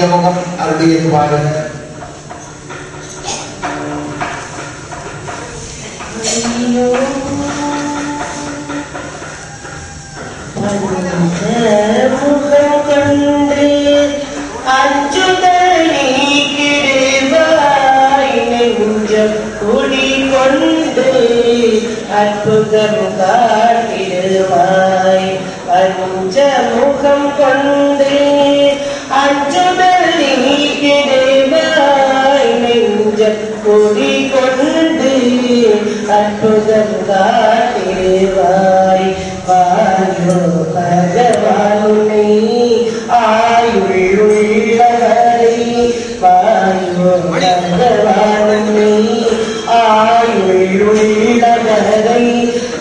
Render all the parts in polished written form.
பஞ்சமுகம் அருளியிருப்பார். அற்புதம் காட்டிடுவாய் பஞ்சமுகம் கொண்டு அஞ்சுதல் நீக்கிடுவாய் நெஞ்ச கொடி கொண்டு அற்புதம் காட்டிடுவாய் வாயோ பகவானை ஆயுள்ளவரை வாயோ பகவானை ஆயுள்ளவரை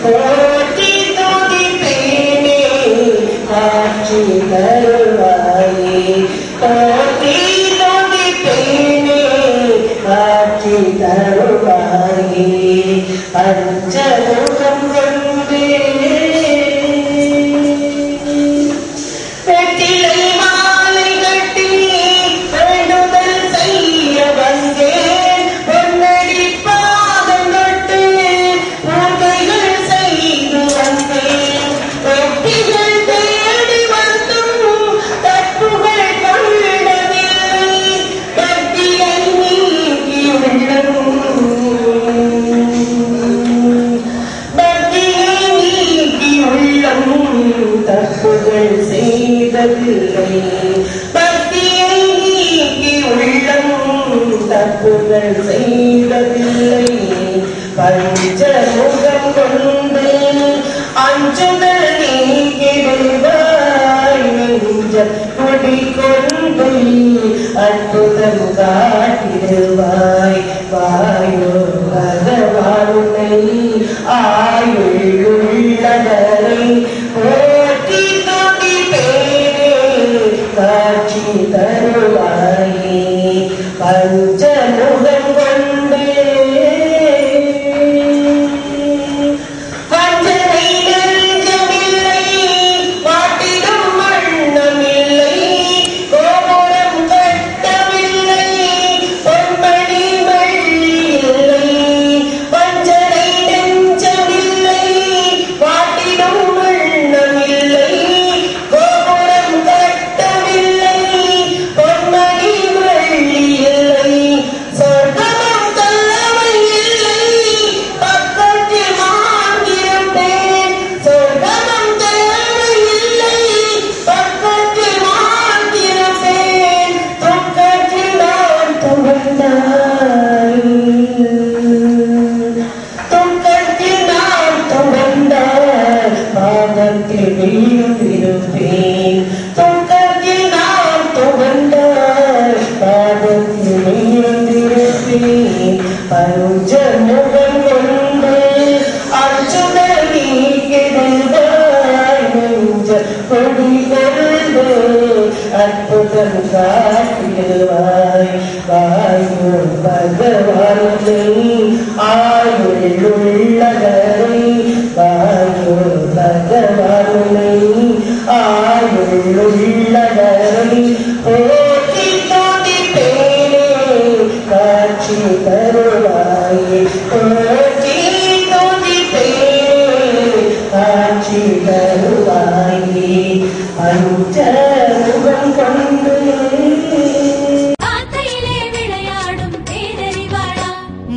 போற்றி துதிப்பேனே காட்சி தருவாயே போற்றி துதிப்பேனே காட்சி தருவாயே பஞ்சமுகம் கொண்டே வெற்றிலை மாலை கட்டி வேண்டுதல் செய்ய வந்தேன் பொன்னடி பாதம் தொட்டு பூஜைகள் செய்து வந்தேன் வெற்றிகள் தேடி வந்தும் தப்புகள் கொள்ளவில்லை பக்தியை நீக்கி உள்ளம் தப்புகள் செய்ததில்லை பக்தியை நீக்கி உள்ளம் தப்புகள் செய்ததில்லை பஞ்சமுகம் கொண்டு அஞ்சுதல் நீக்கிடுவாய் நெஞ்ச கொடி கொண்டு அற்புதம் காட்டிடுவாய் வாயோ பகவானை ஆயுள்ளவரை போற்றி துதிப்பேனே காட்சி தருவாயே பஞ்சமுகம் கொண்டே வஞ்சனை நெஞ்சமில்லை வாட்டிடும் வண்ணமில்லை கோபுரம் கட்டவில்லை பொன்மணி வெள்ளி இல்லை வஞ்சனை நெஞ்சமில்லை வாட்டிடும் வண்ணமில்லை கோபுரம் கட்டவில்லை பொன்மணி வெள்ளி இல்லை சொர்க்கமும் தள்ளவை இல்லை பக்கத்தில் மாந்திருந்தேன் சொர்க்கமும் தள்ளவை இல்லை பக்கத்தில் மாந்திருந்தேன் துக்கத்தில் நான் துவண்டாய் துக்கத்தில் நான் துவண்டாய் பாதத்தில் வீழ்ந்திருப்பேன் துக்கத்தில் நான் துவண்டாய் பாதத்தில் வீழ்ந்திருப்பேன் பஞ்சமுகம் கொண்டு அஞ்சுதல் நீக்கிடுவாய் நெஞ்ச கொடி கொண்டு அற்புதம் காட்டிடுவாய் வாயோ பகவானை ஆயுள்ளவரை வாயோ பகவானை ஆயுள்ளவரை போற்றி துதிப்பேனே காட்சி தருவாயே போற்றி துதிப்பேனே காட்சி தருவாயே பஞ்சமுகம் கொண்டு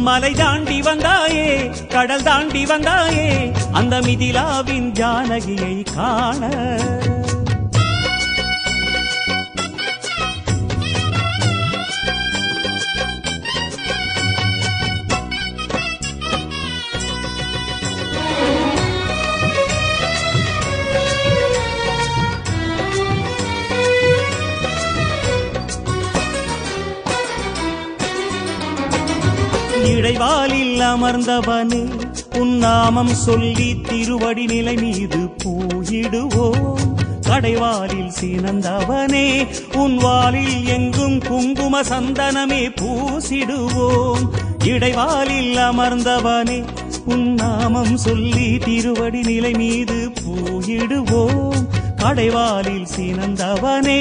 மலை தாண்டி வந்தாயே கடல் தாண்டி வந்தாயே அந்த மிதிலாவின் ஜானகியை காண இடைவாலில் அமர்ந்தவனே உன்னாமம் சொல்லி திருவடி நிலை மீது பூயிடுவோம் கடைவாலில் சீனந்தவனே உன் வாலில் எங்கும் குங்கும சந்தனமே பூசிடுவோம் இடைவாலில் அமர்ந்தவனே உன்னாமம் சொல்லி திருவடி நிலை மீது பூயிடுவோம் கடைவாலில் சீனந்தவனே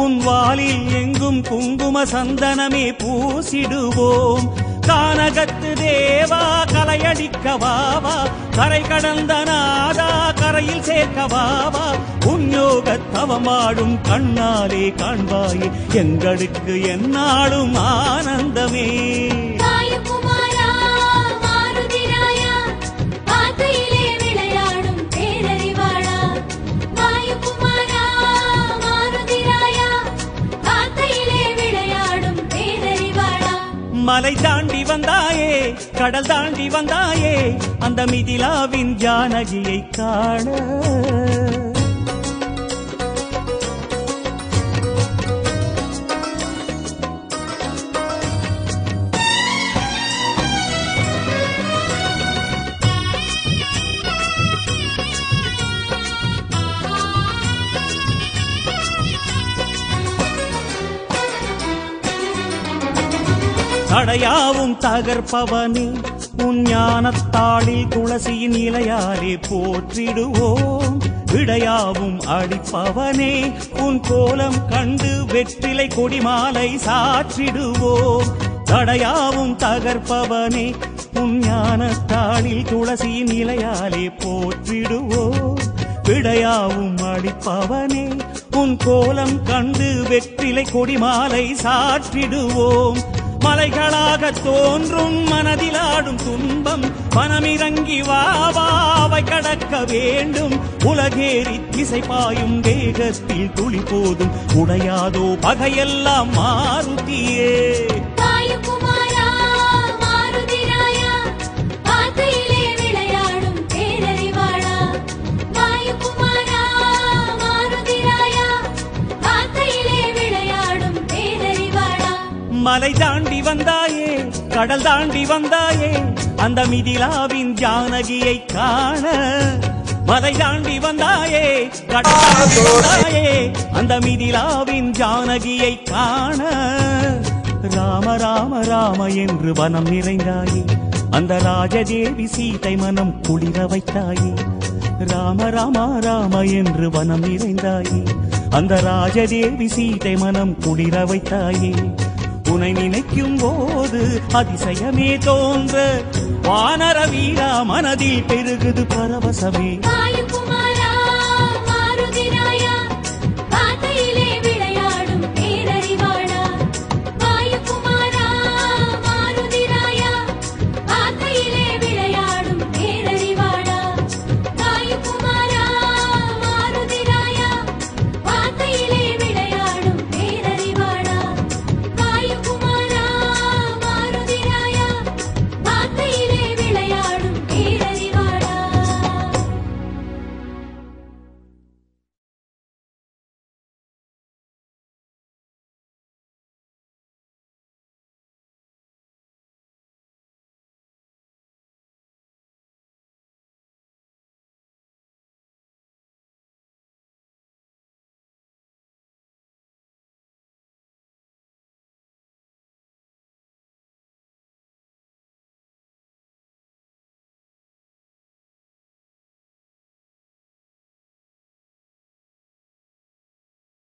உன் வாலில் எங்கும் குங்கும சந்தனமே பூசிடுவோம். கானகத்து தேவா கலையடிக்கவாவா, கரை கடந்த நாதா கரையில் சேர்க்கவாவா, உன்யோகத்தவமாடும் கண்ணாலே காண்பாயே எங்களுக்கு எந்நாளும் ஆனந்தமே. மலை தாண்டி வந்தாயே கடல் தாண்டி வந்தாயே அந்த மிதிலாவின் ஜானகியை காண. தடையாவும் தகர்ப்பவனே உன் ஞானத்தாளில் துளசியின் இலையாலே போற்றிடுவோம். விடையாவும் அடிப்பவனே உன் கோலம் கண்டு வெற்றிலை கொடிமாலை சாற்றிடுவோம். தடையாவும் தகர்ப்பவனே உன் ஞானத்தாளில் துளசியின் இலையாலே போற்றிடுவோம். விடையாவும் அடிப்பவனே உன் கோலம் கண்டு வெற்றிலை கொடிமாலை சாற்றிடுவோம். மலைகளாக தோன்றும் மனதிலாடும் துன்பம் மனமிறங்கி வாவாவை கடக்க வேண்டும். உலகேறி திசை பாயும் வேகத்தில் துளி போதும் உடையாதோ பகையெல்லாம் மாருதியே. மலை தாண்டி வந்தாயே கடல் தாண்டி வந்தாயே அந்த மிதிலாவின் ஜானகியை காண. மலை தாண்டி வந்தாயே கடல் தாண்டி வந்தாயே அந்த மிதிலாவின் ஜானகியை காண. ராம ராம ராம என்று வனம் நிறைந்தாயே அந்த ராஜதேவி சீதை மனம் குளிர வைத்தாயே. ராம ராம ராம என்று வனம் நிறைந்தாயே அந்த ராஜதேவி சீதை மனம் குளிர வைத்தாயே. உன்னை நினைக்கும் போது அதிசயமே தோன்ற வானர வீரா மனதில் பெருகுது பரவசமே.